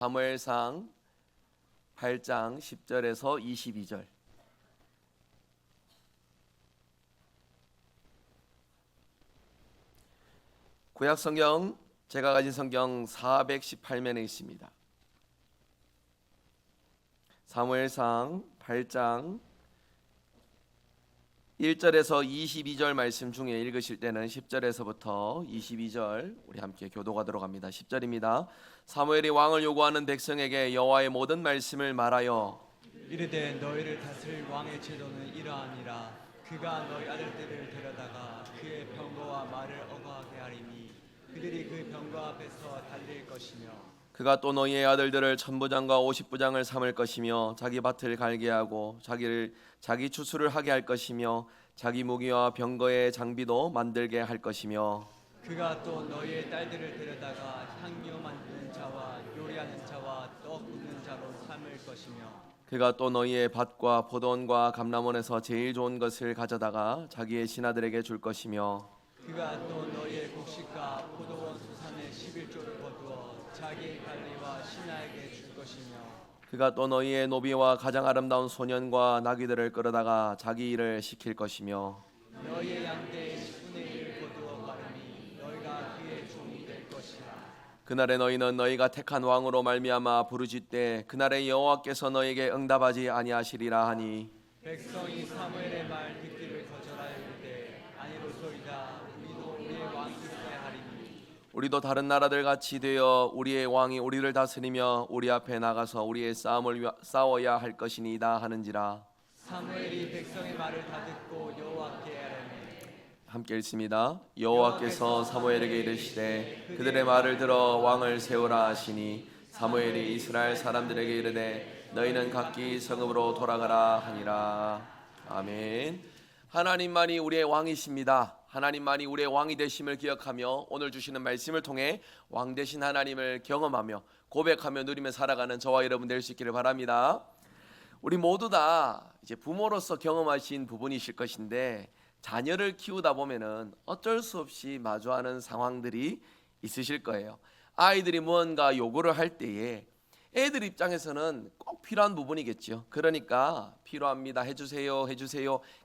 사무엘상 8장 10절에서 22절. 구약 성경, 제가 가진 성경 418면에 있습니다. 사무엘상 8장 1절에서 22절 말씀 중에 읽으실 때는 10절에서부터 22절 우리 함께 교독하도록 합니다. 10절입니다. 사무엘이 왕을 요구하는 백성에게 여호와의 모든 말씀을 말하여 이르되 너희를 다스릴 왕의 제도는 이러하니라. 그가 너희 아들들을 데려다가 그의 병거와 말을 어거하게 하리니 그들이 그 병거 앞에서 달릴 것이며 그가 또 너희의 아들들을 천부장과 50부장을 삼을 것이며 자기 밭을 갈게 하고 자기 추수를 하게 할 것이며 자기 무기와 병거의 장비도 만들게 할 것이며 그가 또 너희의 딸들을 데려다가 향료 만드는 자와 요리하는 자와 떡 굽는 자로 삼을 것이며 그가 또 너희의 밭과 포도원과 감람원에서 제일 좋은 것을 가져다가 자기의 신하들에게 줄 것이며 그가 또 너희의 곡식과 포도원 수산의 11조를 거두어 자기 관리와 신하에게 줄 것이며 그가 또 너희의 노비와 가장 아름다운 소년과 나귀들을 끌어다가 자기 일을 시킬 것이며 너희의 양대의 10분의 1을 거두어 가르니 너희가 그의 종이 될 것이라. 그날에 너희는 너희가 택한 왕으로 말미암아 부르짖되 그날에 여호와께서 너희에게 응답하지 아니하시리라 하니 백성이 사무엘의 말 듣기를 거절하여 이르되 아니로소이다. 우리도 우리의 왕이 있어야 하리니 우리도 다른 나라들 같이 되어 우리의 왕이 우리를 다스리며 우리 앞에 나가서 우리의 싸움을 싸워야 할 것이니이다 하는지라. 사무엘이 백성의 말을 다 듣고 여호와께 아뢰매 함께 읽습니다. 여호와께서 사무엘에게 이르시되 그들의 말을 들어 왕을 세우라 하시니 사무엘이 이스라엘 사람들에게 이르되 너희는 각기 성읍으로 돌아가라 하니라. 아멘. 하나님만이 우리의 왕이십니다. 하나님만이 우리의 왕이 되심을 기억하며 오늘 주시는 말씀을 통해 왕 되신 하나님을 경험하며 고백하며 누리며 살아가는 저와 여러분 될 수 있기를 바랍니다. 우리 모두 다 이제 부모로서 경험하신 부분이실 것인데 자녀를 키우다 보면은 어쩔 수 없이 마주하는 상황들이 있으실 거예요. 아이들이 무언가 요구를 할 때에 애들 입장에서는 꼭 필요한 부분이겠죠. 그러니까 필요합니다. 해주세요.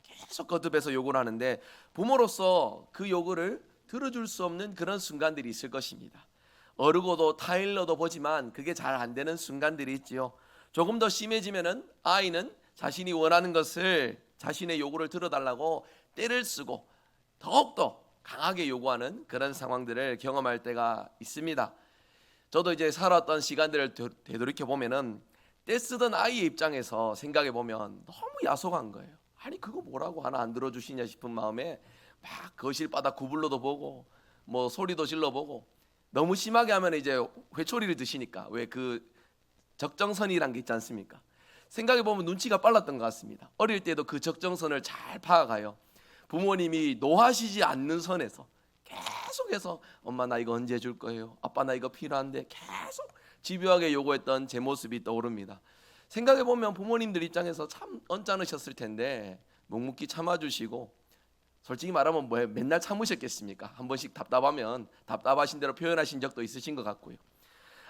계속 거듭해서 요구를 하는데 부모로서 그 요구를 들어줄 수 없는 그런 순간들이 있을 것입니다. 어르고도 타일러도 보지만 그게 잘 안 되는 순간들이 있지요. 조금 더 심해지면은 아이는 자신이 원하는 것을 자신의 요구를 들어달라고 떼를 쓰고 더욱더 강하게 요구하는 그런 상황들을 경험할 때가 있습니다. 저도 이제 살았던 시간들을 되돌이켜 보면은 떼쓰던 아이의 입장에서 생각해 보면 너무 야속한 거예요. 아니 그거 뭐라고 하나 안 들어주시냐 싶은 마음에 막 거실 바닥 구불러도 보고 뭐 소리도 질러보고 너무 심하게 하면 이제 회초리를 드시니까 왜 그 적정선이란 게 있지 않습니까? 생각해 보면 눈치가 빨랐던 것 같습니다. 어릴 때도 그 적정선을 잘 파악하여 부모님이 노하시지 않는 선에서 계속해서 엄마 나 이거 언제 줄 거예요? 아빠 나 이거 필요한데 계속 집요하게 요구했던 제 모습이 떠오릅니다. 생각해 보면 부모님들 입장에서 참 언짢으셨을 텐데 묵묵히 참아주시고 솔직히 말하면 뭐 맨날 참으셨겠습니까? 한 번씩 답답하면 답답하신 대로 표현하신 적도 있으신 것 같고요.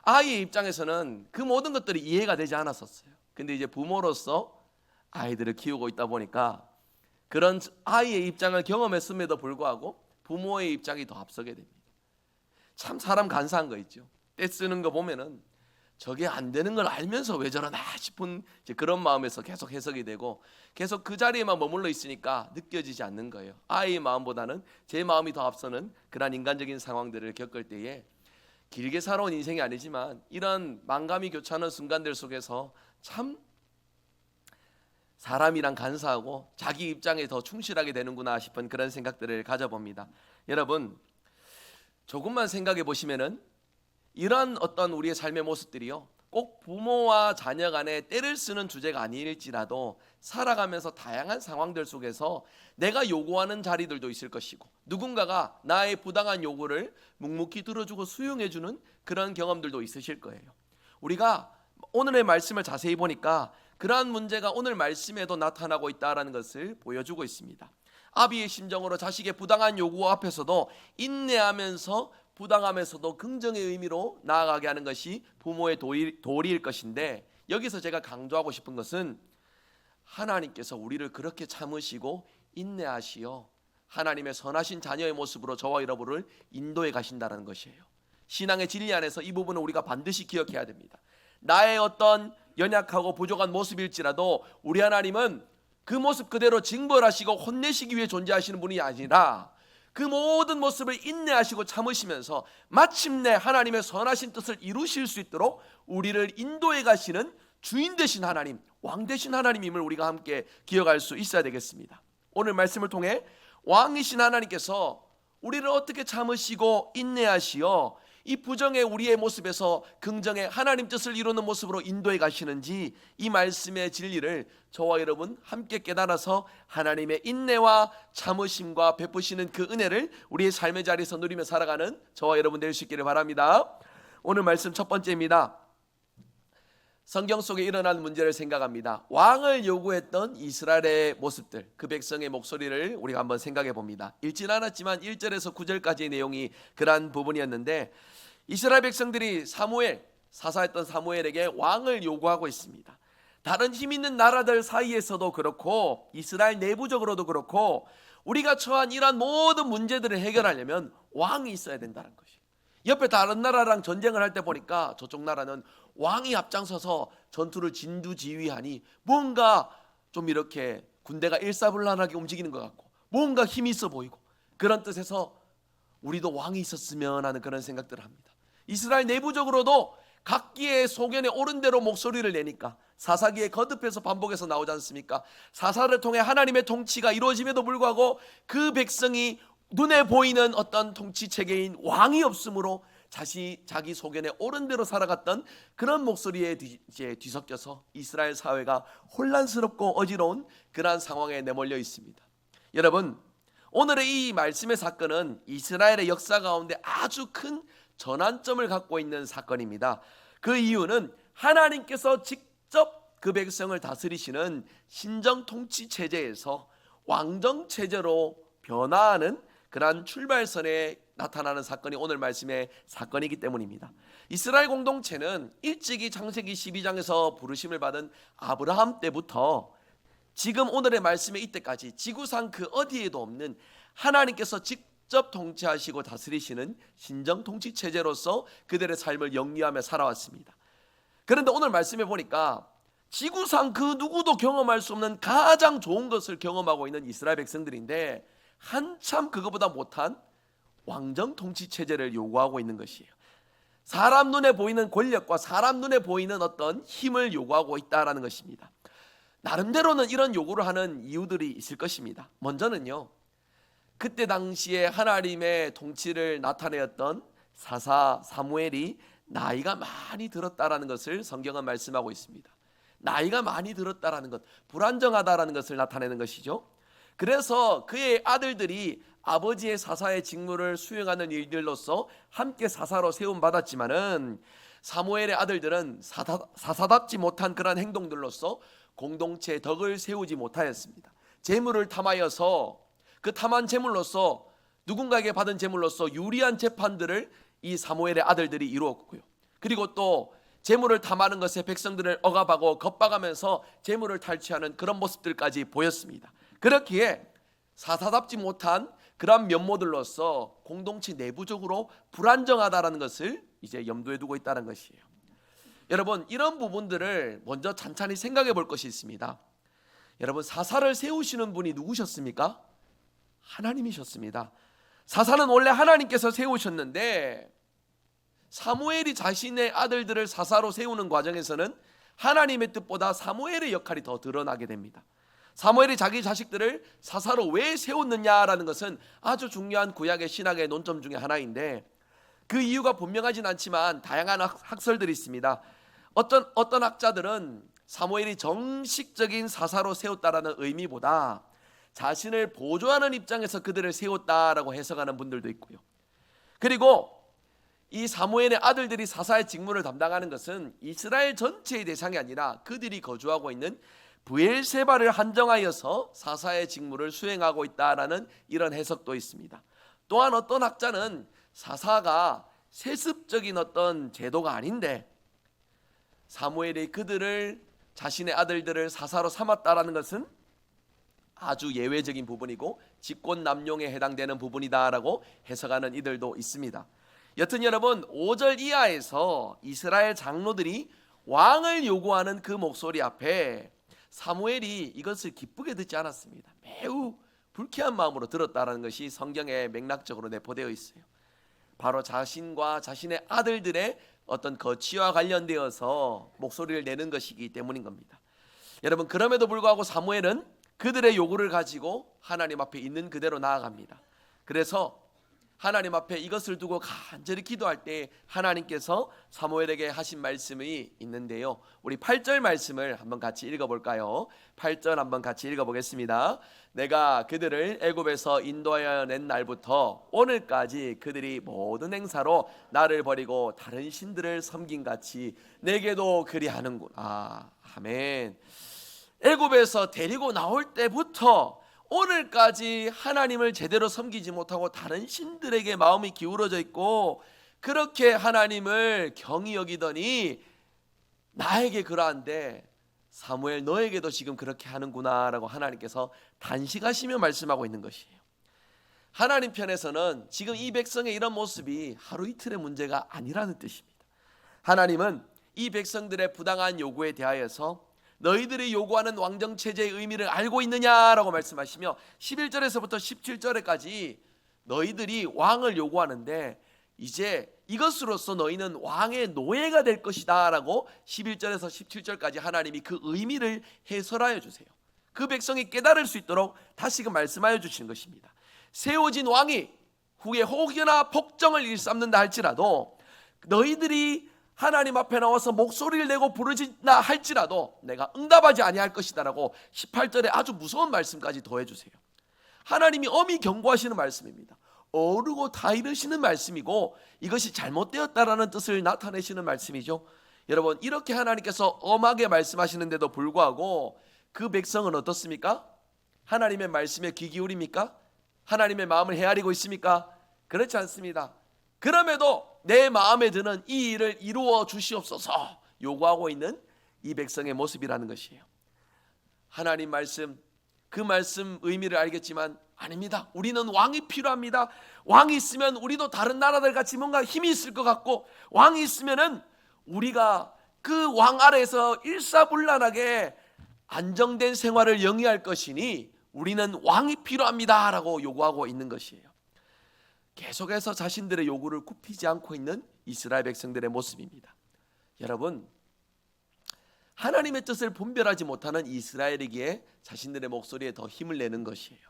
아이의 입장에서는 그 모든 것들이 이해가 되지 않았었어요. 근데 이제 부모로서 아이들을 키우고 있다 보니까 그런 아이의 입장을 경험했음에도 불구하고 부모의 입장이 더 앞서게 됩니다. 참 사람 간사한 거 있죠. 떼쓰는 거 보면은 저게 안 되는 걸 알면서 왜 저러나 싶은 이제 그런 마음에서 계속 해석이 되고 계속 그 자리에만 머물러 있으니까 느껴지지 않는 거예요. 아이의 마음보다는 제 마음이 더 앞서는 그런 인간적인 상황들을 겪을 때에 길게 살아온 인생이 아니지만 이런 만감이 교차하는 순간들 속에서 참 사람이란 간사하고 자기 입장에 더 충실하게 되는구나 싶은 그런 생각들을 가져봅니다. 여러분 조금만 생각해 보시면은 이런 어떤 우리의 삶의 모습들이요 꼭 부모와 자녀 간에 떼를 쓰는 주제가 아닐지라도 살아가면서 다양한 상황들 속에서 내가 요구하는 자리들도 있을 것이고 누군가가 나의 부당한 요구를 묵묵히 들어주고 수용해주는 그런 경험들도 있으실 거예요. 우리가 오늘의 말씀을 자세히 보니까 그러한 문제가 오늘 말씀에도 나타나고 있다는 것을 보여주고 있습니다. 아비의 심정으로 자식의 부당한 요구 앞에서도 인내하면서 부당함에서도 긍정의 의미로 나아가게 하는 것이 부모의 도리일 것인데, 여기서 제가 강조하고 싶은 것은 하나님께서 우리를 그렇게 참으시고 인내하시어 하나님의 선하신 자녀의 모습으로 저와 여러분을 인도해 가신다는 것이에요. 신앙의 진리 안에서 이 부분을 우리가 반드시 기억해야 됩니다. 나의 어떤 연약하고 부족한 모습일지라도 우리 하나님은 그 모습 그대로 징벌하시고 혼내시기 위해 존재하시는 분이 아니라 그 모든 모습을 인내하시고 참으시면서 마침내 하나님의 선하신 뜻을 이루실 수 있도록 우리를 인도해 가시는 주인 되신 하나님, 왕 되신 하나님임을 우리가 함께 기억할 수 있어야 되겠습니다. 오늘 말씀을 통해 왕이신 하나님께서 우리를 어떻게 참으시고 인내하시어 이 부정의 우리의 모습에서 긍정의 하나님 뜻을 이루는 모습으로 인도해 가시는지, 이 말씀의 진리를 저와 여러분 함께 깨달아서 하나님의 인내와 참으심과 베푸시는 그 은혜를 우리의 삶의 자리에서 누리며 살아가는 저와 여러분 될 수 있기를 바랍니다. 오늘 말씀 첫 번째입니다. 성경 속에 일어난 문제를 생각합니다. 왕을 요구했던 이스라엘의 모습들, 그 백성의 목소리를 우리가 한번 생각해 봅니다. 읽진 않았지만 1절에서 9절까지의 내용이 그러한 부분이었는데, 이스라엘 백성들이 사사했던 사무엘에게 왕을 요구하고 있습니다. 다른 힘 있는 나라들 사이에서도 그렇고 이스라엘 내부적으로도 그렇고 우리가 처한 이러한 모든 문제들을 해결하려면 왕이 있어야 된다는 것이에요. 옆에 다른 나라랑 전쟁을 할 때 보니까 저쪽 나라는 왕이 앞장서서 전투를 진두지휘하니 뭔가 좀 이렇게 군대가 일사불란하게 움직이는 것 같고 뭔가 힘이 있어 보이고, 그런 뜻에서 우리도 왕이 있었으면 하는 그런 생각들을 합니다. 이스라엘 내부적으로도 각기의 소견에 옳은 대로 목소리를 내니까 사사기에 거듭해서 반복해서 나오지 않습니까? 사사를 통해 하나님의 통치가 이루어짐에도 불구하고 그 백성이 눈에 보이는 어떤 통치 체계인 왕이 없으므로 자기 소견에 옳은 대로 살아갔던 그런 목소리에 뒤섞여서 이스라엘 사회가 혼란스럽고 어지러운 그러한 상황에 내몰려 있습니다. 여러분, 오늘의 이 말씀의 사건은 이스라엘의 역사 가운데 아주 큰 전환점을 갖고 있는 사건입니다. 그 이유는 하나님께서 직접 그 백성을 다스리시는 신정 통치 체제에서 왕정 체제로 변화하는 그러한 출발선에 나타나는 사건이 오늘 말씀의 사건이기 때문입니다. 이스라엘 공동체는 일찍이 창세기 12장에서 부르심을 받은 아브라함 때부터 지금 오늘의 말씀의 이때까지 지구상 그 어디에도 없는 하나님께서 직접 통치하시고 다스리시는 신정 통치 체제로서 그들의 삶을 영위하며 살아왔습니다. 그런데 오늘 말씀해 보니까 지구상 그 누구도 경험할 수 없는 가장 좋은 것을 경험하고 있는 이스라엘 백성들인데 한참 그거보다 못한 왕정 통치 체제를 요구하고 있는 것이에요. 사람 눈에 보이는 권력과 사람 눈에 보이는 어떤 힘을 요구하고 있다라는 것입니다. 나름대로는 이런 요구를 하는 이유들이 있을 것입니다. 먼저는요, 그때 당시에 하나님의 통치를 나타내었던 사사 사무엘이 나이가 많이 들었다라는 것을 성경은 말씀하고 있습니다. 나이가 많이 들었다라는 것, 불안정하다라는 것을 나타내는 것이죠. 그래서 그의 아들들이 아버지의 사사의 직무를 수행하는 일들로서 함께 사사로 세움 받았지만은 사무엘의 아들들은 사사답지 못한 그런 행동들로서 공동체의 덕을 세우지 못하였습니다. 재물을 탐하여서 그 탐한 재물로서 누군가에게 받은 재물로서 유리한 재판들을 이 사무엘의 아들들이 이루었고요. 그리고 또 재물을 탐하는 것에 백성들을 억압하고 겁박하면서 재물을 탈취하는 그런 모습들까지 보였습니다. 그렇기에 사사답지 못한 그런 면모들로서 공동체 내부적으로 불안정하다라는 것을 이제 염두에 두고 있다는 것이에요. 여러분, 이런 부분들을 먼저 찬찬히 생각해 볼 것이 있습니다. 여러분, 사사를 세우시는 분이 누구셨습니까? 하나님이셨습니다. 사사는 원래 하나님께서 세우셨는데 사무엘이 자신의 아들들을 사사로 세우는 과정에서는 하나님의 뜻보다 사무엘의 역할이 더 드러나게 됩니다. 사무엘이 자기 자식들을 사사로 왜 세웠느냐라는 것은 아주 중요한 구약의 신학의 논점 중에 하나인데, 그 이유가 분명하진 않지만 다양한 학설들이 있습니다. 어떤 학자들은 사무엘이 정식적인 사사로 세웠다라는 의미보다 자신을 보조하는 입장에서 그들을 세웠다라고 해석하는 분들도 있고요. 그리고 이 사무엘의 아들들이 사사의 직무를 담당하는 것은 이스라엘 전체의 대상이 아니라 그들이 거주하고 있는 브엘세바를 한정하여서 사사의 직무를 수행하고 있다라는 이런 해석도 있습니다. 또한 어떤 학자는 사사가 세습적인 어떤 제도가 아닌데 사무엘이 그들을 자신의 아들들을 사사로 삼았다라는 것은 아주 예외적인 부분이고 직권남용에 해당되는 부분이다라고 해석하는 이들도 있습니다. 여튼 여러분 5절 이하에서 이스라엘 장로들이 왕을 요구하는 그 목소리 앞에 사무엘이 이것을 기쁘게 듣지 않았습니다. 매우 불쾌한 마음으로 들었다는 것이 성경에 맥락적으로 내포되어 있어요. 바로 자신과 자신의 아들들의 어떤 거취와 관련되어서 목소리를 내는 것이기 때문인 겁니다. 여러분 그럼에도 불구하고 사무엘은 그들의 요구를 가지고 하나님 앞에 있는 그대로 나아갑니다. 그래서 하나님 앞에 이것을 두고 간절히 기도할 때 하나님께서 사무엘에게 하신 말씀이 있는데요. 우리 8절 말씀을 한번 같이 읽어볼까요? 8절 한번 같이 읽어보겠습니다. 내가 그들을 애굽에서 인도하여 낸 날부터 오늘까지 그들이 모든 행사로 나를 버리고 다른 신들을 섬긴 같이 내게도 그리하는구나. 아멘. 애굽에서 데리고 나올 때부터 오늘까지 하나님을 제대로 섬기지 못하고 다른 신들에게 마음이 기울어져 있고 그렇게 하나님을 경히 여기더니 나에게 그러한데 사무엘 너에게도 지금 그렇게 하는구나 라고 하나님께서 단식하시며 말씀하고 있는 것이에요. 하나님 편에서는 지금 이 백성의 이런 모습이 하루 이틀의 문제가 아니라는 뜻입니다. 하나님은 이 백성들의 부당한 요구에 대하여서 너희들이 요구하는 왕정체제의 의미를 알고 있느냐라고 말씀하시며 11절에서부터 17절에까지 너희들이 왕을 요구하는데 이제 이것으로서 너희는 왕의 노예가 될 것이다 라고 11절에서 17절까지 하나님이 그 의미를 해설하여 주세요. 그 백성이 깨달을 수 있도록 다시금 말씀하여 주시는 것입니다. 세워진 왕이 후에 혹여나 복정을 일삼는다 할지라도 너희들이 하나님 앞에 나와서 목소리를 내고 부르짖나 할지라도 내가 응답하지 아니할 것이다라고 18절에 아주 무서운 말씀까지 더해주세요. 하나님이 엄히 경고하시는 말씀입니다. 어르고 다 이르시는 말씀이고 이것이 잘못되었다라는 뜻을 나타내시는 말씀이죠. 여러분 이렇게 하나님께서 엄하게 말씀하시는데도 불구하고 그 백성은 어떻습니까? 하나님의 말씀에 귀 기울입니까? 하나님의 마음을 헤아리고 있습니까? 그렇지 않습니다. 그럼에도 내 마음에 드는 이 일을 이루어 주시옵소서 요구하고 있는 이 백성의 모습이라는 것이에요. 하나님 말씀, 그 말씀 의미를 알겠지만 아닙니다. 우리는 왕이 필요합니다. 왕이 있으면 우리도 다른 나라들 같이 뭔가 힘이 있을 것 같고 왕이 있으면은 우리가 그 왕 아래에서 일사불란하게 안정된 생활을 영위할 것이니 우리는 왕이 필요합니다 라고 요구하고 있는 것이에요. 계속해서 자신들의 요구를 굽히지 않고 있는 이스라엘 백성들의 모습입니다. 여러분 하나님의 뜻을 분별하지 못하는 이스라엘에게 자신들의 목소리에 더 힘을 내는 것이에요.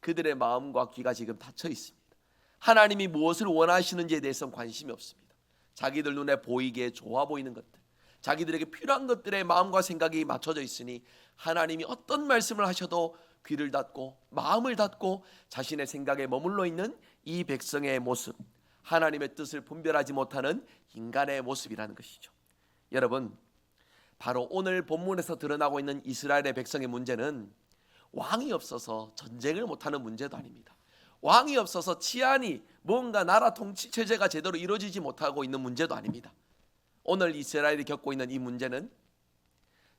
그들의 마음과 귀가 지금 닫혀 있습니다. 하나님이 무엇을 원하시는지에 대해서는 관심이 없습니다. 자기들 눈에 보이기에 좋아 보이는 것들, 자기들에게 필요한 것들의 마음과 생각이 맞춰져 있으니 하나님이 어떤 말씀을 하셔도 귀를 닫고 마음을 닫고 자신의 생각에 머물러 있는 이 백성의 모습, 하나님의 뜻을 분별하지 못하는 인간의 모습이라는 것이죠. 여러분 바로 오늘 본문에서 드러나고 있는 이스라엘의 백성의 문제는 왕이 없어서 전쟁을 못하는 문제도 아닙니다. 왕이 없어서 치안이 뭔가 나라 통치 체제가 제대로 이루어지지 못하고 있는 문제도 아닙니다. 오늘 이스라엘이 겪고 있는 이 문제는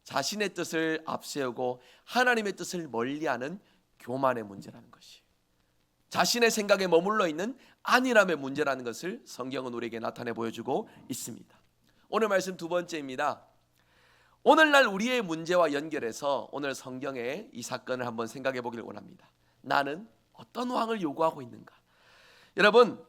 자신의 뜻을 앞세우고 하나님의 뜻을 멀리하는 교만의 문제라는 것이, 자신의 생각에 머물러 있는 안일함의 문제라는 것을 성경은 우리에게 나타내 보여주고 있습니다. 오늘 말씀 두 번째입니다. 오늘날 우리의 문제와 연결해서 오늘 성경의 이 사건을 한번 생각해 보길 원합니다. 나는 어떤 왕을 요구하고 있는가? 여러분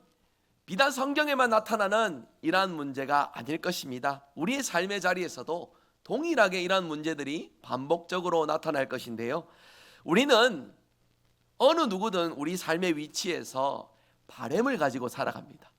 비단 성경에만 나타나는 이러한 문제가 아닐 것입니다. 우리의 삶의 자리에서도 동일하게 이러한 문제들이 반복적으로 나타날 것인데요, 우리는 어느 누구든 우리 삶의 위치에서 바램을 가지고 살아갑니다.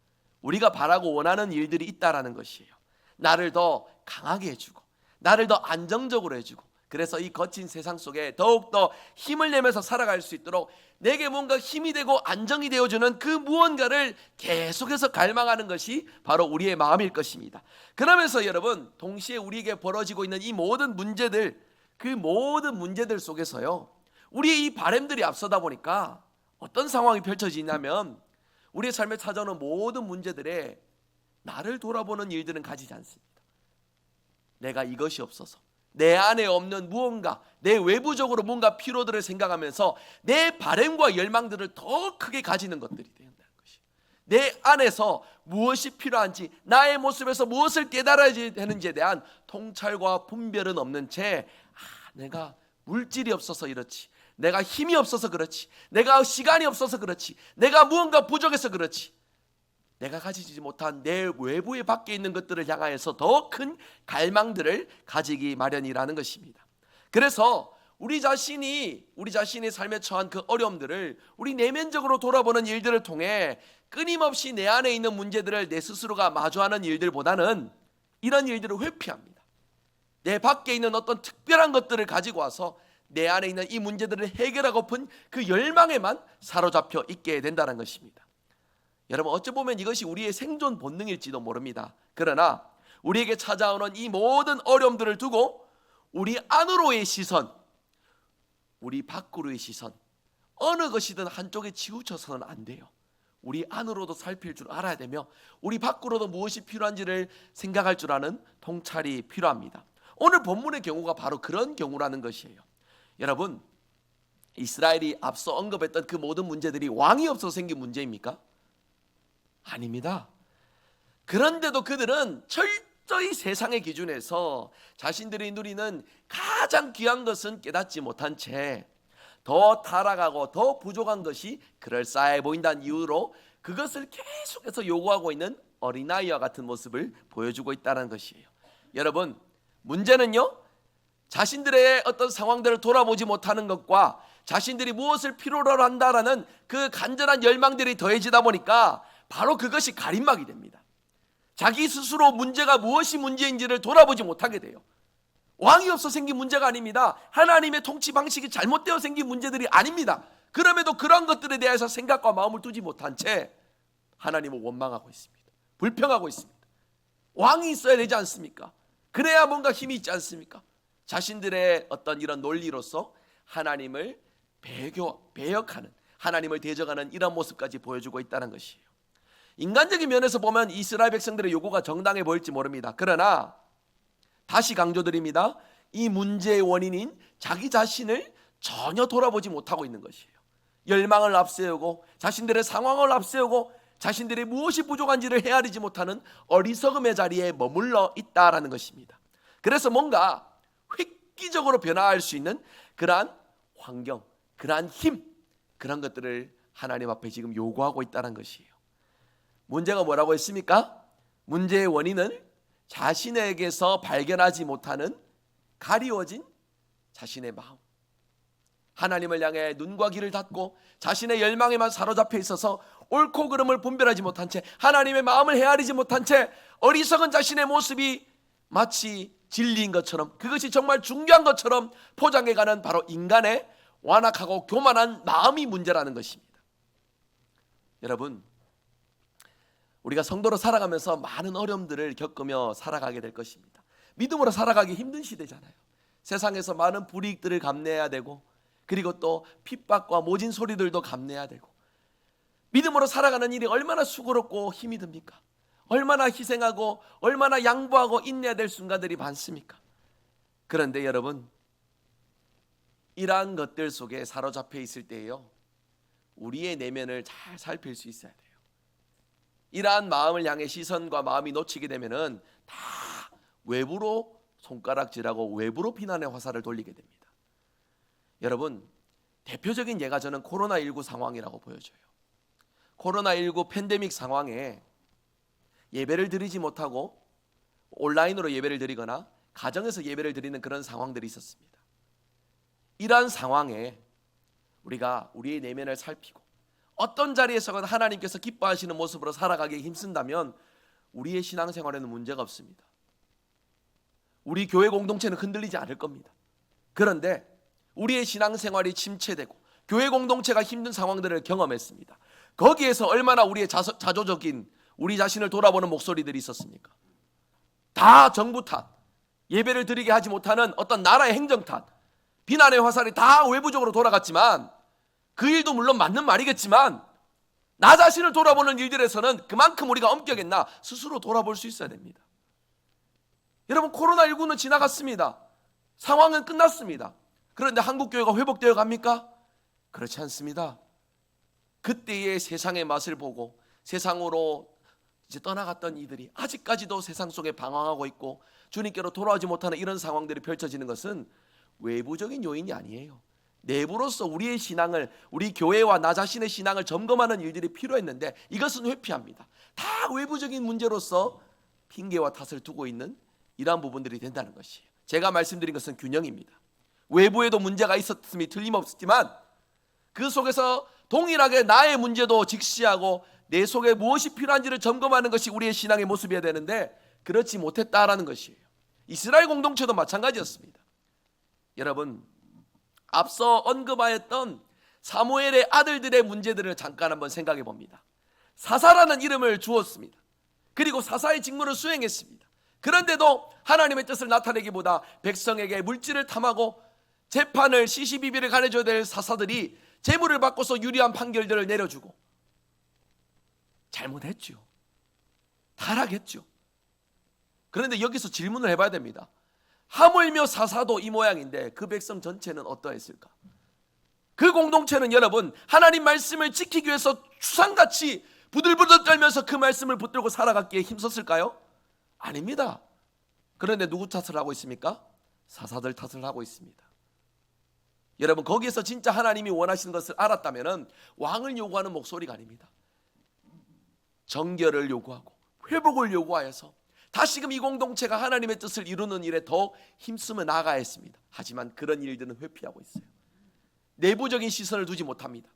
우리가 바라고 원하는 일들이 있다라는 것이에요. 나를 더 강하게 해주고 나를 더 안정적으로 해주고, 그래서 이 거친 세상 속에 더욱더 힘을 내면서 살아갈 수 있도록 내게 뭔가 힘이 되고 안정이 되어주는 그 무언가를 계속해서 갈망하는 것이 바로 우리의 마음일 것입니다. 그러면서 여러분 동시에 우리에게 벌어지고 있는 이 모든 문제들, 그 모든 문제들 속에서요, 우리의 이 바램들이 앞서다 보니까 어떤 상황이 펼쳐지냐면 우리의 삶에 찾아오는 모든 문제들에 나를 돌아보는 일들은 가지지 않습니다. 내가 이것이 없어서, 내 안에 없는 무언가, 내 외부적으로 뭔가 피로들을 생각하면서 내 바램과 열망들을 더 크게 가지는 것들이 된다는 것이, 내 안에서 무엇이 필요한지, 나의 모습에서 무엇을 깨달아야 되는지에 대한 통찰과 분별은 없는 채 내가 물질이 없어서 이렇지, 내가 힘이 없어서 그렇지, 내가 시간이 없어서 그렇지, 내가 무언가 부족해서 그렇지, 내가 가지지 못한 내 외부에 밖에 있는 것들을 향하여서 더 큰 갈망들을 가지기 마련이라는 것입니다. 그래서 우리 자신이 삶에 처한 그 어려움들을 우리 내면적으로 돌아보는 일들을 통해 끊임없이 내 안에 있는 문제들을 내 스스로가 마주하는 일들보다는 이런 일들을 회피합니다. 내 밖에 있는 어떤 특별한 것들을 가지고 와서 내 안에 있는 이 문제들을 해결하고픈 그 열망에만 사로잡혀 있게 된다는 것입니다. 여러분, 어찌 보면 이것이 우리의 생존 본능일지도 모릅니다. 그러나 우리에게 찾아오는 이 모든 어려움들을 두고 우리 안으로의 시선, 우리 밖으로의 시선, 어느 것이든 한쪽에 치우쳐서는 안 돼요. 우리 안으로도 살필 줄 알아야 되며 우리 밖으로도 무엇이 필요한지를 생각할 줄 아는 통찰이 필요합니다. 오늘 본문의 경우가 바로 그런 경우라는 것이에요. 여러분, 이스라엘이 앞서 언급했던 그 모든 문제들이 왕이 없어서 생긴 문제입니까? 아닙니다. 그런데도 그들은 철저히 세상의 기준에서 자신들이 누리는 가장 귀한 것은 깨닫지 못한 채 더 타락하고 더 부족한 것이 그럴싸해 보인다는 이유로 그것을 계속해서 요구하고 있는 어린아이와 같은 모습을 보여주고 있다는 것이에요. 여러분, 문제는요, 자신들의 어떤 상황들을 돌아보지 못하는 것과 자신들이 무엇을 필요로 한다라는 그 간절한 열망들이 더해지다 보니까 바로 그것이 가림막이 됩니다. 자기 스스로 문제가 무엇이 문제인지를 돌아보지 못하게 돼요. 왕이 없어 생긴 문제가 아닙니다. 하나님의 통치 방식이 잘못되어 생긴 문제들이 아닙니다. 그럼에도 그런 것들에 대해서 생각과 마음을 두지 못한 채 하나님을 원망하고 있습니다. 불평하고 있습니다. 왕이 있어야 되지 않습니까? 그래야 뭔가 힘이 있지 않습니까? 자신들의 어떤 이런 논리로서 하나님을 배역하는, 하나님을 대적하는 이런 모습까지 보여주고 있다는 것이에요. 인간적인 면에서 보면 이스라엘 백성들의 요구가 정당해 보일지 모릅니다. 그러나 다시 강조드립니다. 이 문제의 원인인 자기 자신을 전혀 돌아보지 못하고 있는 것이에요. 열망을 앞세우고 자신들의 상황을 앞세우고 자신들이 무엇이 부족한지를 헤아리지 못하는 어리석음의 자리에 머물러 있다라는 것입니다. 그래서 뭔가 획기적으로 변화할 수 있는 그러한 환경, 그러한 힘, 그런 것들을 하나님 앞에 지금 요구하고 있다는 것이에요. 문제가 뭐라고 했습니까? 문제의 원인은 자신에게서 발견하지 못하는 가리워진 자신의 마음, 하나님을 향해 눈과 귀를 닫고 자신의 열망에만 사로잡혀 있어서 옳고 그름을 분별하지 못한 채 하나님의 마음을 헤아리지 못한 채 어리석은 자신의 모습이 마치 진리인 것처럼, 그것이 정말 중요한 것처럼 포장해가는 바로 인간의 완악하고 교만한 마음이 문제라는 것입니다. 여러분, 우리가 성도로 살아가면서 많은 어려움들을 겪으며 살아가게 될 것입니다. 믿음으로 살아가기 힘든 시대잖아요. 세상에서 많은 불이익들을 감내해야 되고, 그리고 또 핍박과 모진 소리들도 감내해야 되고, 믿음으로 살아가는 일이 얼마나 수고롭고 힘이 듭니까? 얼마나 희생하고 얼마나 양보하고 인내해야 될 순간들이 많습니까? 그런데 여러분, 이러한 것들 속에 사로잡혀 있을 때에요, 우리의 내면을 잘 살필 수 있어야 돼요. 이러한 마음을 향해 시선과 마음이 놓치게 되면은 다 외부로 손가락질하고 외부로 비난의 화살을 돌리게 됩니다. 여러분, 대표적인 예가 저는 코로나19 상황이라고 보여져요. 코로나19 팬데믹 상황에 예배를 드리지 못하고 온라인으로 예배를 드리거나 가정에서 예배를 드리는 그런 상황들이 있었습니다. 이러한 상황에 우리가 우리의 내면을 살피고 어떤 자리에서건 하나님께서 기뻐하시는 모습으로 살아가기에 힘쓴다면 우리의 신앙생활에는 문제가 없습니다. 우리 교회 공동체는 흔들리지 않을 겁니다. 그런데 우리의 신앙생활이 침체되고 교회 공동체가 힘든 상황들을 경험했습니다. 거기에서 얼마나 우리의 자조적인 우리 자신을 돌아보는 목소리들이 있었습니까? 다 정부 탓, 예배를 드리게 하지 못하는 어떤 나라의 행정 탓, 비난의 화살이 다 외부적으로 돌아갔지만 그 일도 물론 맞는 말이겠지만 나 자신을 돌아보는 일들에서는 그만큼 우리가 엄격했나 스스로 돌아볼 수 있어야 됩니다. 여러분, 코로나19는 지나갔습니다. 상황은 끝났습니다. 그런데 한국교회가 회복되어 갑니까? 그렇지 않습니다. 그때의 세상의 맛을 보고 세상으로 이제 떠나갔던 이들이 아직까지도 세상 속에 방황하고 있고 주님께로 돌아오지 못하는 이런 상황들이 펼쳐지는 것은 외부적인 요인이 아니에요. 내부로서 우리의 신앙을, 우리 교회와 나 자신의 신앙을 점검하는 일들이 필요했는데 이것은 회피합니다. 다 외부적인 문제로서 핑계와 탓을 두고 있는 이러한 부분들이 된다는 것이에요. 제가 말씀드린 것은 균형입니다. 외부에도 문제가 있었음이 틀림없지만 그 속에서 동일하게 나의 문제도 직시하고 내 속에 무엇이 필요한지를 점검하는 것이 우리의 신앙의 모습이어야 되는데 그렇지 못했다라는 것이에요. 이스라엘 공동체도 마찬가지였습니다. 여러분, 앞서 언급하였던 사무엘의 아들들의 문제들을 잠깐 한번 생각해 봅니다. 사사라는 이름을 주었습니다. 그리고 사사의 직무를 수행했습니다. 그런데도 하나님의 뜻을 나타내기보다 백성에게 물질을 탐하고 재판을 시시비비를 가려줘야 될 사사들이 재물을 받고서 유리한 판결들을 내려주고 잘못했죠. 타락했죠. 그런데 여기서 질문을 해봐야 됩니다. 하물며 사사도 이 모양인데 그 백성 전체는 어떠했을까? 그 공동체는 여러분 하나님 말씀을 지키기 위해서 추상같이 부들부들 떨면서 그 말씀을 붙들고 살아갔기에 힘썼을까요? 아닙니다. 그런데 누구 탓을 하고 있습니까? 사사들 탓을 하고 있습니다. 여러분, 거기에서 진짜 하나님이 원하시는 것을 알았다면 왕을 요구하는 목소리가 아닙니다. 정결을 요구하고 회복을 요구하여서 다시금 이 공동체가 하나님의 뜻을 이루는 일에 더 힘쓰며 나아가야 했습니다. 하지만 그런 일들은 회피하고 있어요. 내부적인 시선을 두지 못합니다.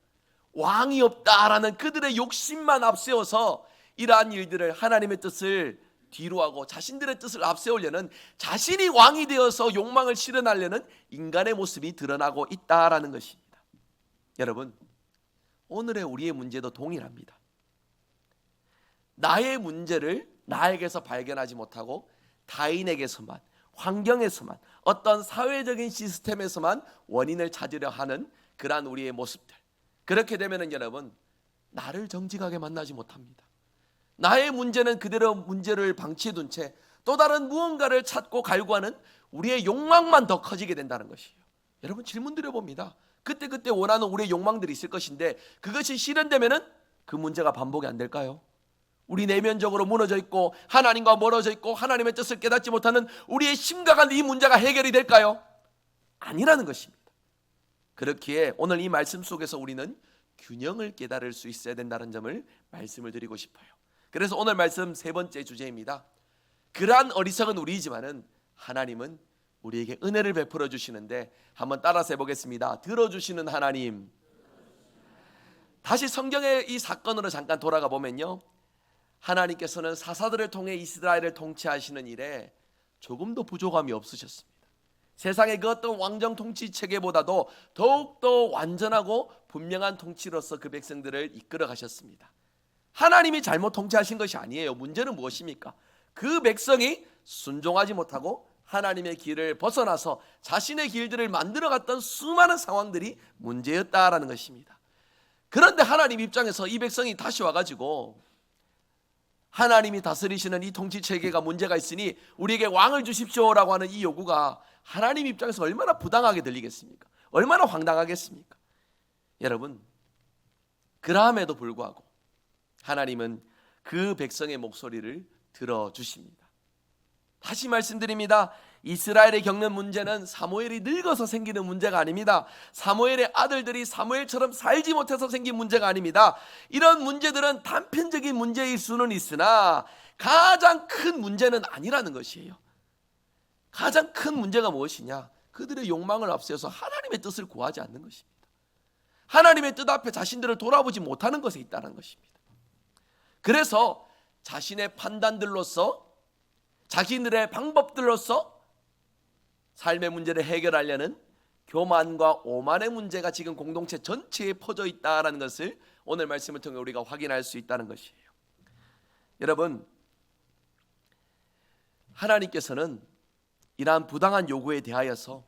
왕이 없다라는 그들의 욕심만 앞세워서 이러한 일들을 하나님의 뜻을 뒤로하고 자신들의 뜻을 앞세우려는, 자신이 왕이 되어서 욕망을 실현하려는 인간의 모습이 드러나고 있다라는 것입니다. 여러분, 오늘의 우리의 문제도 동일합니다. 나의 문제를 나에게서 발견하지 못하고 타인에게서만, 환경에서만, 어떤 사회적인 시스템에서만 원인을 찾으려 하는 그러한 우리의 모습들, 그렇게 되면 여러분 나를 정직하게 만나지 못합니다. 나의 문제는 그대로 문제를 방치해둔 채 또 다른 무언가를 찾고 갈구하는 우리의 욕망만 더 커지게 된다는 것이에요. 여러분, 질문 드려봅니다. 그때 원하는 우리의 욕망들이 있을 것인데 그것이 실현되면 그 문제가 반복이 안 될까요? 우리 내면적으로 무너져 있고 하나님과 멀어져 있고 하나님의 뜻을 깨닫지 못하는 우리의 심각한 이 문제가 해결이 될까요? 아니라는 것입니다. 그렇기에 오늘 이 말씀 속에서 우리는 균형을 깨달을 수 있어야 된다는 점을 말씀을 드리고 싶어요. 그래서 오늘 말씀 세 번째 주제입니다. 그러한 어리석은 우리이지만은 하나님은 우리에게 은혜를 베풀어 주시는데 한번 따라서 해보겠습니다. 들어주시는 하나님. 다시 성경의 이 사건으로 잠깐 돌아가 보면요, 하나님께서는 사사들을 통해 이스라엘을 통치하시는 일에 조금도 부족함이 없으셨습니다. 세상의 그 어떤 왕정 통치 체계보다도 더욱더 완전하고 분명한 통치로서 그 백성들을 이끌어 가셨습니다. 하나님이 잘못 통치하신 것이 아니에요. 문제는 무엇입니까? 그 백성이 순종하지 못하고 하나님의 길을 벗어나서 자신의 길들을 만들어갔던 수많은 상황들이 문제였다라는 것입니다. 그런데 하나님 입장에서 이 백성이 다시 와가지고 하나님이 다스리시는 이 통치 체계가 문제가 있으니 우리에게 왕을 주십시오라고 하는 이 요구가 하나님 입장에서 얼마나 부당하게 들리겠습니까? 얼마나 황당하겠습니까? 여러분, 그럼에도 불구하고 하나님은 그 백성의 목소리를 들어주십니다. 다시 말씀드립니다. 이스라엘이 겪는 문제는 사무엘이 늙어서 생기는 문제가 아닙니다. 사무엘의 아들들이 사무엘처럼 살지 못해서 생긴 문제가 아닙니다. 이런 문제들은 단편적인 문제일 수는 있으나 가장 큰 문제는 아니라는 것이에요. 가장 큰 문제가 무엇이냐? 그들의 욕망을 앞세워서 하나님의 뜻을 구하지 않는 것입니다. 하나님의 뜻 앞에 자신들을 돌아보지 못하는 것에 있다는 것입니다. 그래서 자신의 판단들로서, 자기들의 방법들로서 삶의 문제를 해결하려는 교만과 오만의 문제가 지금 공동체 전체에 퍼져 있다는 것을 오늘 말씀을 통해 우리가 확인할 수 있다는 것이에요. 여러분, 하나님께서는 이러한 부당한 요구에 대하여서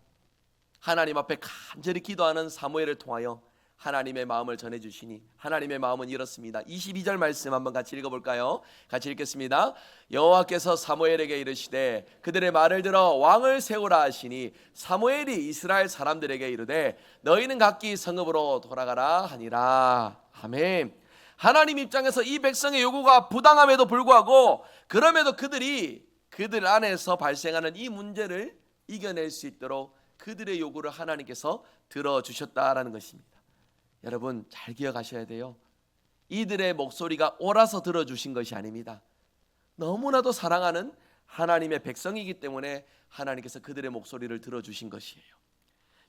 하나님 앞에 간절히 기도하는 사무엘을 통하여 하나님의 마음을 전해주시니 하나님의 마음은 이렇습니다. 22절 말씀 한번 같이 읽어볼까요? 같이 읽겠습니다. 여호와께서 사무엘에게 이르시되 그들의 말을 들어 왕을 세우라 하시니 사무엘이 이스라엘 사람들에게 이르되 너희는 각기 성읍으로 돌아가라 하니라. 아멘. 하나님 입장에서 이 백성의 요구가 부당함에도 불구하고 그럼에도 그들 안에서 발생하는 이 문제를 이겨낼 수 있도록 그들의 요구를 하나님께서 들어주셨다라는 것입니다. 여러분 잘 기억하셔야 돼요. 이들의 목소리가 옳아서 들어주신 것이 아닙니다. 너무나도 사랑하는 하나님의 백성이기 때문에 하나님께서 그들의 목소리를 들어주신 것이에요.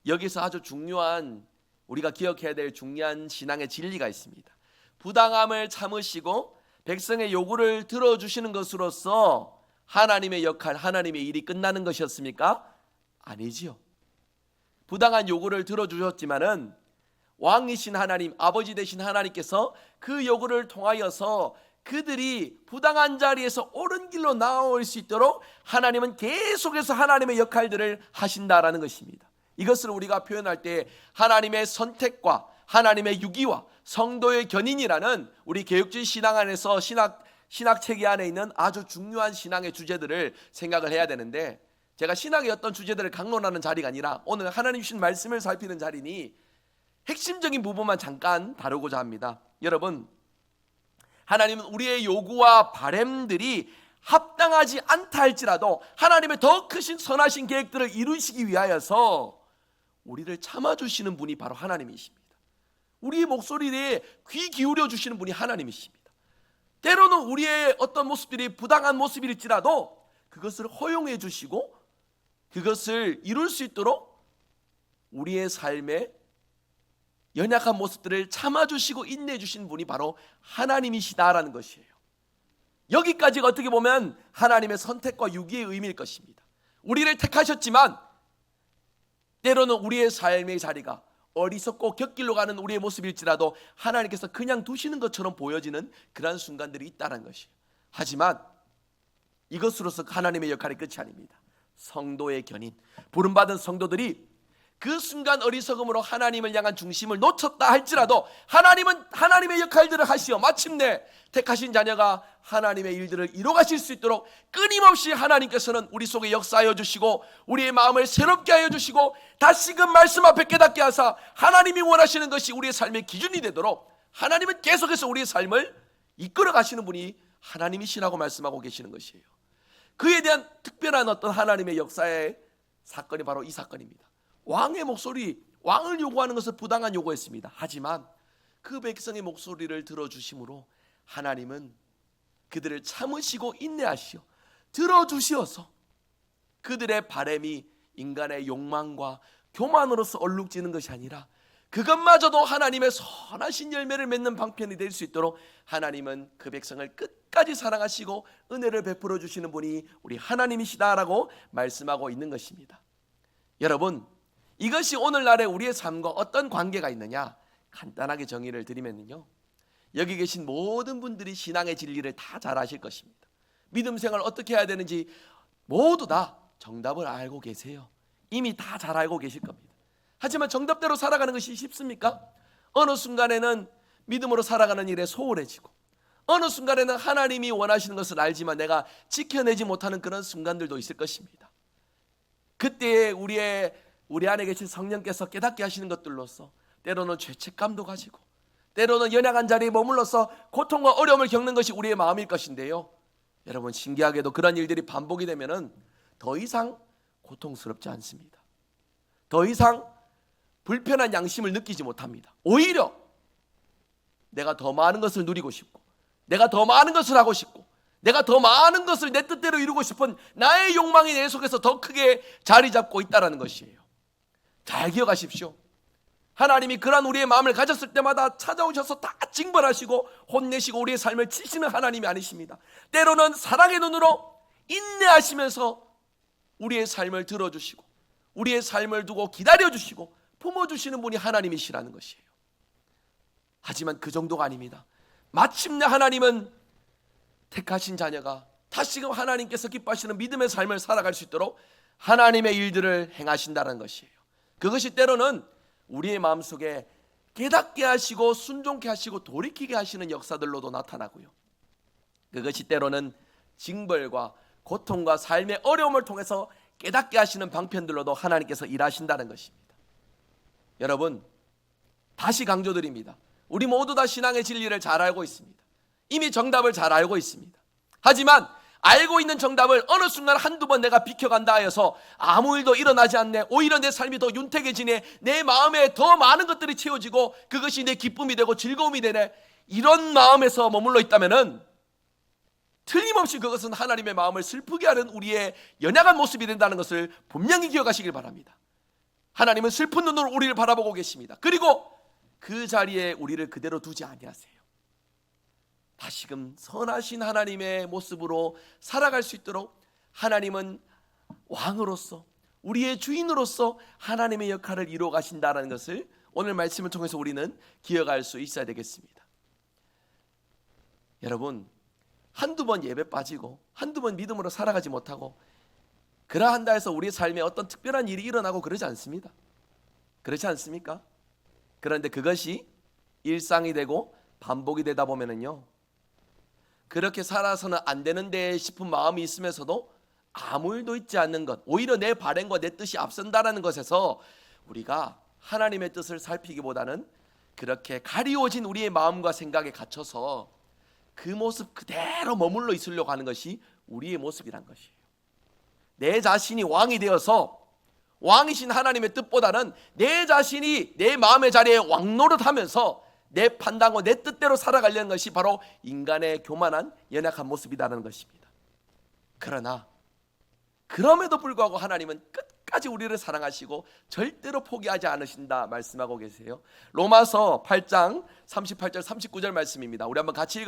여기서 아주 중요한, 우리가 기억해야 될 중요한 신앙의 진리가 있습니다. 부당함을 참으시고 백성의 요구를 들어주시는 것으로서 하나님의 역할, 하나님의 일이 끝나는 것이었습니까? 아니지요. 부당한 요구를 들어주셨지만은 왕이신 하나님, 아버지 되신 하나님께서 그 요구를 통하여서 그들이 부당한 자리에서 옳은 길로 나올 수 있도록 하나님은 계속해서 하나님의 역할들을 하신다라는 것입니다. 이것을 우리가 표현할 때 하나님의 선택과 하나님의 유기와 성도의 견인이라는 우리 개혁주의 신앙 안에서 신학체계 안에 있는 아주 중요한 신앙의 주제들을 생각을 해야 되는데, 제가 신학의 어떤 주제들을 강론하는 자리가 아니라 오늘 하나님 주신 말씀을 살피는 자리니 핵심적인 부분만 잠깐 다루고자 합니다. 여러분, 하나님은 우리의 요구와 바램들이 합당하지 않다 할지라도 하나님의 더 크신 선하신 계획들을 이루시기 위하여서 우리를 참아주시는 분이 바로 하나님이십니다. 우리의 목소리에 귀 기울여 주시는 분이 하나님이십니다. 때로는 우리의 어떤 모습들이 부당한 모습일지라도 그것을 허용해 주시고 그것을 이룰 수 있도록 우리의 삶에 연약한 모습들을 참아주시고 인내해주신 분이 바로 하나님이시다라는 것이에요. 여기까지가 어떻게 보면 하나님의 선택과 유기의 의미일 것입니다. 우리를 택하셨지만 때로는 우리의 삶의 자리가 어리석고 곁길로 가는 우리의 모습일지라도 하나님께서 그냥 두시는 것처럼 보여지는 그런 순간들이 있다는 것이에요. 하지만 이것으로서 하나님의 역할이 끝이 아닙니다. 성도의 견인, 부름받은 성도들이 그 순간 어리석음으로 하나님을 향한 중심을 놓쳤다 할지라도 하나님은 하나님의 역할들을 하시어 마침내 택하신 자녀가 하나님의 일들을 이뤄가실 수 있도록 끊임없이 하나님께서는 우리 속에 역사하여 주시고 우리의 마음을 새롭게 하여 주시고 다시금 말씀 앞에 깨닫게 하사 하나님이 원하시는 것이 우리의 삶의 기준이 되도록 하나님은 계속해서 우리의 삶을 이끌어 가시는 분이 하나님이시라고 말씀하고 계시는 것이에요. 그에 대한 특별한 어떤 하나님의 역사의 사건이 바로 이 사건입니다. 왕의 목소리, 왕을 요구하는 것은 부당한 요구였습니다. 하지만 그 백성의 목소리를 들어주심으로 하나님은 그들을 참으시고 인내하시어 들어주시어서 그들의 바램이 인간의 욕망과 교만으로서 얼룩지는 것이 아니라 그것마저도 하나님의 선하신 열매를 맺는 방편이 될 수 있도록 하나님은 그 백성을 끝까지 사랑하시고 은혜를 베풀어 주시는 분이 우리 하나님이시다라고 말씀하고 있는 것입니다. 여러분, 이것이 오늘날의 우리의 삶과 어떤 관계가 있느냐? 간단하게 정의를 드리면요, 여기 계신 모든 분들이 신앙의 진리를 다 잘 아실 것입니다. 믿음 생활을 어떻게 해야 되는지 모두 다 정답을 알고 계세요. 이미 다 잘 알고 계실 겁니다. 하지만 정답대로 살아가는 것이 쉽습니까? 어느 순간에는 믿음으로 살아가는 일에 소홀해지고 어느 순간에는 하나님이 원하시는 것을 알지만 내가 지켜내지 못하는 그런 순간들도 있을 것입니다. 그때에 우리 안에 계신 성령께서 깨닫게 하시는 것들로서 때로는 죄책감도 가지고 때로는 연약한 자리에 머물러서 고통과 어려움을 겪는 것이 우리의 마음일 것인데요, 여러분, 신기하게도 그런 일들이 반복이 되면은 더 이상 고통스럽지 않습니다. 더 이상 불편한 양심을 느끼지 못합니다. 오히려 내가 더 많은 것을 누리고 싶고 내가 더 많은 것을 하고 싶고 내가 더 많은 것을 내 뜻대로 이루고 싶은 나의 욕망이 내 속에서 더 크게 자리 잡고 있다는 것이에요. 잘 기억하십시오. 하나님이 그러한 우리의 마음을 가졌을 때마다 찾아오셔서 다 징벌하시고 혼내시고 우리의 삶을 치시는 하나님이 아니십니다. 때로는 사랑의 눈으로 인내하시면서 우리의 삶을 들어주시고 우리의 삶을 두고 기다려주시고 품어주시는 분이 하나님이시라는 것이에요. 하지만 그 정도가 아닙니다. 마침내 하나님은 택하신 자녀가 다시금 하나님께서 기뻐하시는 믿음의 삶을 살아갈 수 있도록 하나님의 일들을 행하신다는 것이에요. 그것이 때로는 우리의 마음속에 깨닫게 하시고 순종케 하시고 돌이키게 하시는 역사들로도 나타나고요. 그것이 때로는 징벌과 고통과 삶의 어려움을 통해서 깨닫게 하시는 방편들로도 하나님께서 일하신다는 것입니다. 여러분, 다시 강조드립니다. 우리 모두 다 신앙의 진리를 잘 알고 있습니다. 이미 정답을 잘 알고 있습니다. 하지만 알고 있는 정답을 어느 순간 한두 번 내가 비켜간다 하여서 아무 일도 일어나지 않네, 오히려 내 삶이 더 윤택해지네, 내 마음에 더 많은 것들이 채워지고 그것이 내 기쁨이 되고 즐거움이 되네, 이런 마음에서 머물러 있다면은 틀림없이 그것은 하나님의 마음을 슬프게 하는 우리의 연약한 모습이 된다는 것을 분명히 기억하시길 바랍니다. 하나님은 슬픈 눈으로 우리를 바라보고 계십니다. 그리고 그 자리에 우리를 그대로 두지 아니하세요. 다시금 선하신 하나님의 모습으로 살아갈 수 있도록 하나님은 왕으로서, 우리의 주인으로서 하나님의 역할을 이루어 가신다는 것을 오늘 말씀을 통해서 우리는 기억할 수 있어야 되겠습니다. 여러분, 한두 번 예배 빠지고 한두 번 믿음으로 살아가지 못하고 그러한다 해서 우리의 삶에 어떤 특별한 일이 일어나고 그러지 않습니다. 그렇지 않습니까? 그런데 그것이 일상이 되고 반복이 되다 보면은요, 그렇게 살아서는 안 되는데 싶은 마음이 있으면서도 아무 일도 있지 않는 것, 오히려 내 발행과 내 뜻이 앞선다라는 것에서 우리가 하나님의 뜻을 살피기보다는 그렇게 가리워진 우리의 마음과 생각에 갇혀서 그 모습 그대로 머물러 있으려고 하는 것이 우리의 모습이란 것이에요. 내 자신이 왕이 되어서 왕이신 하나님의 뜻보다는 내 자신이 내 마음의 자리에 왕노릇하면서 내 판단과 내 뜻대로 살아가려는 것이 바로 인간의 교만한 연약한 모습이라는 것입니다. 그러나 그럼에도 불구하고 하나님은 끝까지 우리를 사랑하시고 절대로 포기하지 않으신다 말씀하고 계세요. 로마서 8장 38절 39절 말씀입니다. 우리 한번 같이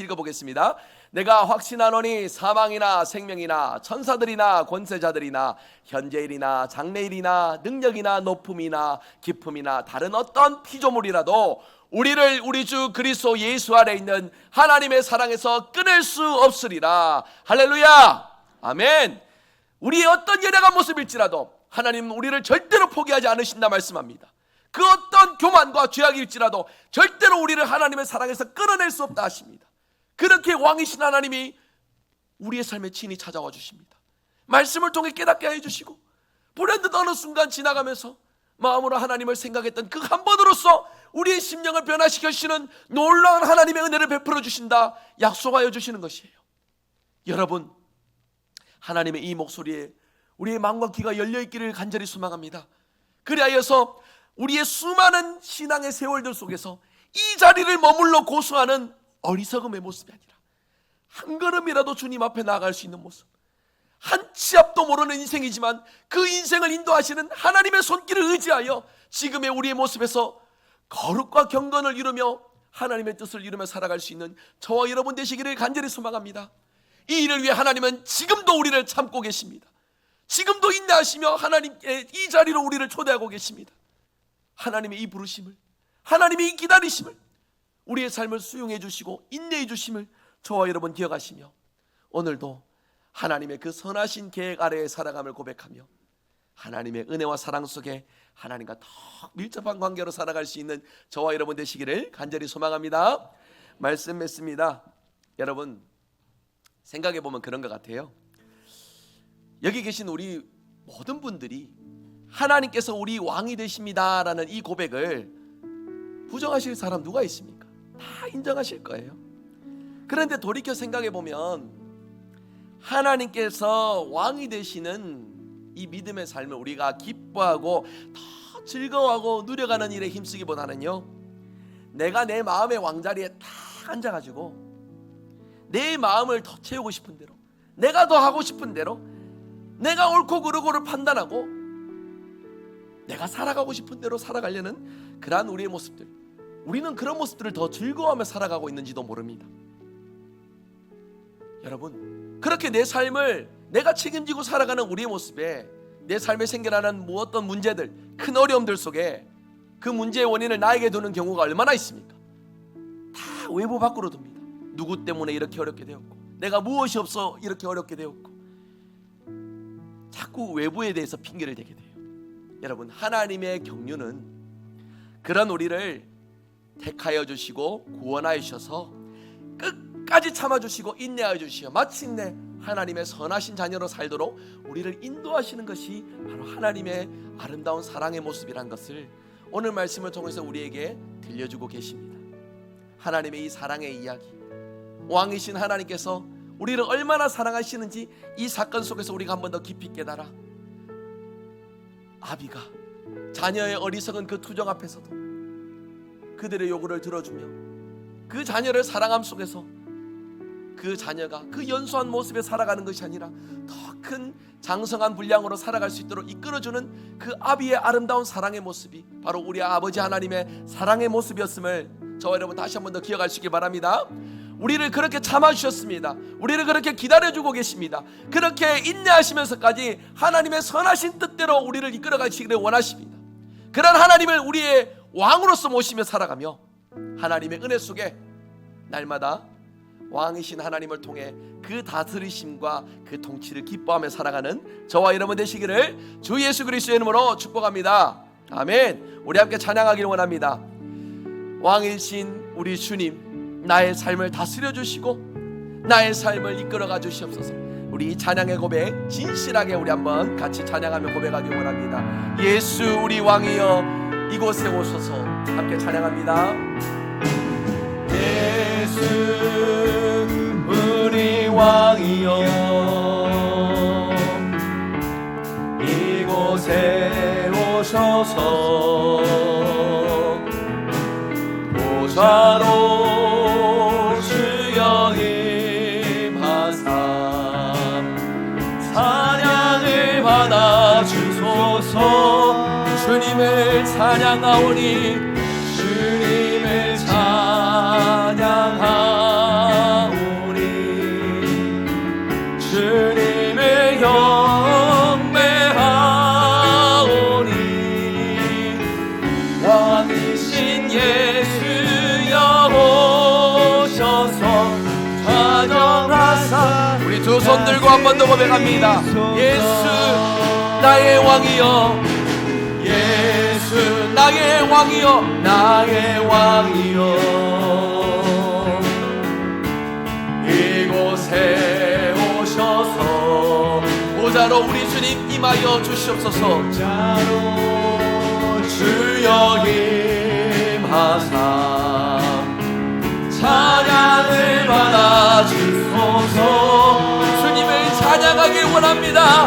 읽어보겠습니다. 내가 확신하노니 사망이나 생명이나 천사들이나 권세자들이나 현재일이나 장래일이나 능력이나 높음이나 깊음이나 다른 어떤 피조물이라도 우리를 우리 주 그리스도 예수 아래 있는 하나님의 사랑에서 끊을 수 없으리라. 할렐루야, 아멘. 우리의 어떤 연약한 모습일지라도 하나님은 우리를 절대로 포기하지 않으신다 말씀합니다. 그 어떤 교만과 죄악일지라도 절대로 우리를 하나님의 사랑에서 끊어낼 수 없다 하십니다. 그렇게 왕이신 하나님이 우리의 삶에 친히 찾아와 주십니다. 말씀을 통해 깨닫게 해주시고 불현듯 어느 순간 지나가면서 마음으로 하나님을 생각했던 그 한 번으로써 우리의 심령을 변화시켜 주시는 놀라운 하나님의 은혜를 베풀어 주신다 약속하여 주시는 것이에요. 여러분, 하나님의 이 목소리에 우리의 마음과 귀가 열려있기를 간절히 소망합니다. 그리하여서 우리의 수많은 신앙의 세월들 속에서 이 자리를 머물러 고수하는 어리석음의 모습이 아니라 한 걸음이라도 주님 앞에 나아갈 수 있는 모습, 한 치 앞도 모르는 인생이지만 그 인생을 인도하시는 하나님의 손길을 의지하여 지금의 우리의 모습에서 거룩과 경건을 이루며 하나님의 뜻을 이루며 살아갈 수 있는 저와 여러분 되시기를 간절히 소망합니다. 이 일을 위해 하나님은 지금도 우리를 참고 계십니다. 지금도 인내하시며 하나님의 이 자리로 우리를 초대하고 계십니다. 하나님의 이 부르심을, 하나님의 이 기다리심을, 우리의 삶을 수용해 주시고 인내해 주심을 저와 여러분 기억하시며 오늘도 하나님의 그 선하신 계획 아래에 살아감을 고백하며 하나님의 은혜와 사랑 속에 하나님과 더 밀접한 관계로 살아갈 수 있는 저와 여러분 되시기를 간절히 소망합니다. 말씀 맺습니다. 여러분, 생각해 보면 그런 것 같아요. 여기 계신 우리 모든 분들이 하나님께서 우리 왕이 되십니다라는 이 고백을 부정하실 사람 누가 있습니까? 다 인정하실 거예요. 그런데 돌이켜 생각해 보면 하나님께서 왕이 되시는 이 믿음의 삶을 우리가 기뻐하고 더 즐거워하고 누려가는 일에 힘쓰기보다는요, 내가 내 마음의 왕자리에 딱 앉아가지고 내 마음을 더 채우고 싶은 대로, 내가 더 하고 싶은 대로, 내가 옳고 그르고를 판단하고 내가 살아가고 싶은 대로 살아가려는 그러한 우리의 모습들, 우리는 그런 모습들을 더 즐거워하며 살아가고 있는지도 모릅니다. 여러분, 그렇게 내 삶을 내가 책임지고 살아가는 우리의 모습에 내 삶에 생겨나는 어떤 문제들, 큰 어려움들 속에 그 문제의 원인을 나에게 두는 경우가 얼마나 있습니까? 다 외부 밖으로 둡니다. 누구 때문에 이렇게 어렵게 되었고, 내가 무엇이 없어 이렇게 어렵게 되었고, 자꾸 외부에 대해서 핑계를 대게 돼요. 여러분, 하나님의 경륜은 그런 우리를 택하여 주시고 구원하여 주셔서 끝까지 참아주시고 인내하여 주시어 마침내 하나님의 선하신 자녀로 살도록 우리를 인도하시는 것이 바로 하나님의 아름다운 사랑의 모습이란 것을 오늘 말씀을 통해서 우리에게 들려주고 계십니다. 하나님의 이 사랑의 이야기, 왕이신 하나님께서 우리를 얼마나 사랑하시는지 이 사건 속에서 우리가 한 번 더 깊이 깨달아 아비가 자녀의 어리석은 그 투정 앞에서도 그들의 요구를 들어주며 그 자녀를 사랑함 속에서 그 자녀가 그 연소한 모습에 살아가는 것이 아니라 더 큰 장성한 분량으로 살아갈 수 있도록 이끌어주는 그 아비의 아름다운 사랑의 모습이 바로 우리 아버지 하나님의 사랑의 모습이었음을 저와 여러분 다시 한 번 더 기억할 수 있길 바랍니다. 우리를 그렇게 참아주셨습니다. 우리를 그렇게 기다려주고 계십니다. 그렇게 인내하시면서까지 하나님의 선하신 뜻대로 우리를 이끌어 가시기를 원하십니다. 그런 하나님을 우리의 왕으로서 모시며 살아가며 하나님의 은혜 속에 날마다 왕이신 하나님을 통해 그 다스리심과 그 통치를 기뻐하며 살아가는 저와 여러분 되시기를 주 예수 그리스도의 이름으로 축복합니다. 아멘. 우리 함께 찬양하기를 원합니다. 왕이신 우리 주님, 나의 삶을 다스려 주시고 나의 삶을 이끌어가 주시옵소서. 우리 찬양의 고백 진실하게 우리 한번 같이 찬양하며 고백하기 원합니다. 예수 우리 왕이여 이곳에 오소서. 함께 찬양합니다. 예수 우리 왕이여 이곳에 오셔서 보좌로 주여 임하사 찬양을 받아 주소서. 주님을 찬양하오니 주님을 찬양하오니 주님을 경배하오니 왕이신 예수여 오셔서 좌정하사. 우리 두 손 들고 한 번 더 고백합니다. 예수 나의 왕이여 예수 나의 왕이여 나의 왕이여 이곳에 오셔서 보좌로 우리 주님 임하여 주시옵소서. 보좌로 주여 임하사 찬양을 받아 주소서. 주님을 찬양하길 원합니다.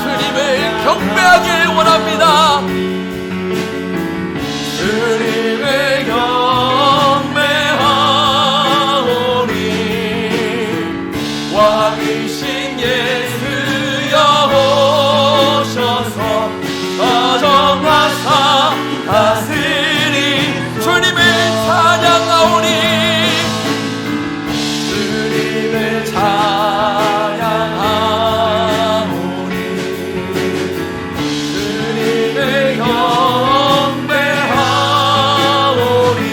주님을 경배하길 원합니다. 주님을 경배하오니 왕이신 예수여 오셔서 좌정하사 다스리. 주님을 찬양하오니 주님을 찬양하오니 주님을 경배하오니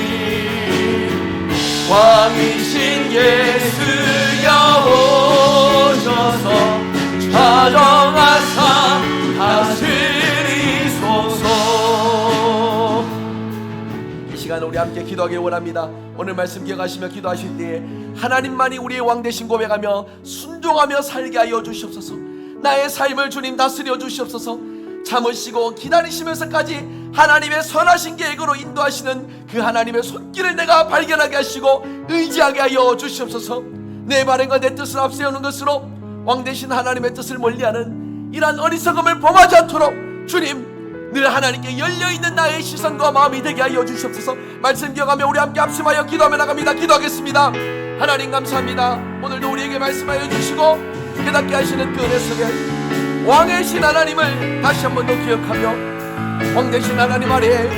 왕이신 예수여 오셔서 좌정하사 다스리소서. 이 시간 우리 함께 기도하길 원합니다. 오늘 말씀 기억하시며 기도하실 때에 하나님만이 우리의 왕 되신 고백하며 순종하며 살게 하여 주시옵소서. 나의 삶을 주님 다스려 주시옵소서. 참으시고 기다리시면서까지 하나님의 선하신 계획으로 인도하시는 그 하나님의 손길을 내가 발견하게 하시고 의지하게 하여 주시옵소서. 내 바람과 내 뜻을 앞세우는 것으로 왕 되신 하나님의 뜻을 멀리하는 이러한 어리석음을 범하지 않도록 주님 늘 하나님께 열려있는 나의 시선과 마음이 되게 하여 주시옵소서. 말씀 기억하며 우리 함께 합심하여 기도하며 나갑니다. 기도하겠습니다. 하나님 감사합니다. 오늘도 우리에게 말씀하여 주시고 깨닫게 하시는 그 은혜 속에 왕의 신 하나님을 다시 한 번 더 기억하며 왕 되신 하나님 아래에